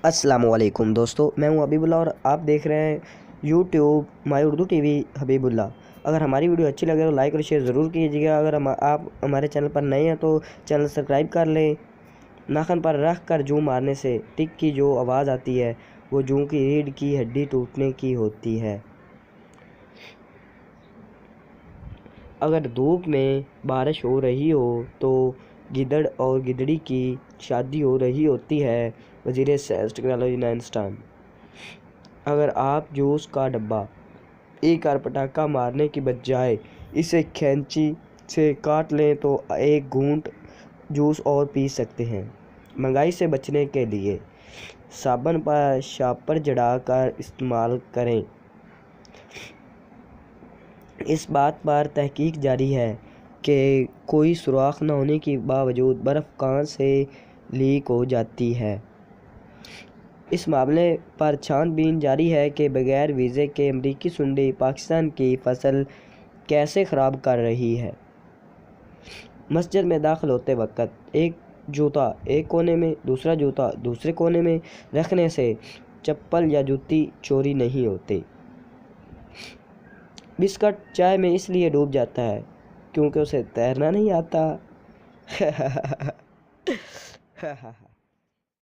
السلام علیکم دوستو، میں ہوں حبیب اللہ اور آپ دیکھ رہے ہیں یوٹیوب مائی اردو ٹی وی حبیب اللہ۔ اگر ہماری ویڈیو اچھی لگے تو لائک اور شیئر ضرور کیجیے گا۔ اگر آپ ہمارے چینل پر نئے ہیں تو چینل سبسکرائب کر لیں۔ ناخن پر رکھ کر جوں مارنے سے ٹک کی جو آواز آتی ہے وہ جوں کی ریڑھ کی ہڈی ٹوٹنے کی ہوتی ہے۔ اگر دھوپ میں بارش ہو رہی ہو تو گدڑ اور گدڑی کی شادی ہو رہی ہوتی ہے۔ وزیر سائنس ٹیکنالوجی نائنسٹان۔ اگر آپ جوس کا ڈبہ ایک اور پٹاخہ مارنے کی بجائے اسے کھینچی سے کاٹ لیں تو ایک گھونٹ جوس اور پی سکتے ہیں۔ مہنگائی سے بچنے کے لیے صابن پر شاپر جڑا کر استعمال کریں۔ اس بات پر تحقیق جاری ہے کہ کوئی سوراخ نہ ہونے کے باوجود برف کہاں سے لیک ہو جاتی ہے۔ اس معاملے پر چھان بین جاری ہے کہ بغیر ویزے کے امریکی سونڈی پاکستان کی فصل کیسے خراب کر رہی ہے۔ مسجد میں داخل ہوتے وقت ایک جوتا ایک کونے میں، دوسرا جوتا دوسرے کونے میں رکھنے سے چپل یا جوتی چوری نہیں ہوتے۔ بسکٹ چائے میں اس لیے ڈوب جاتا ہے کیونکہ اسے تیرنا نہیں آتا۔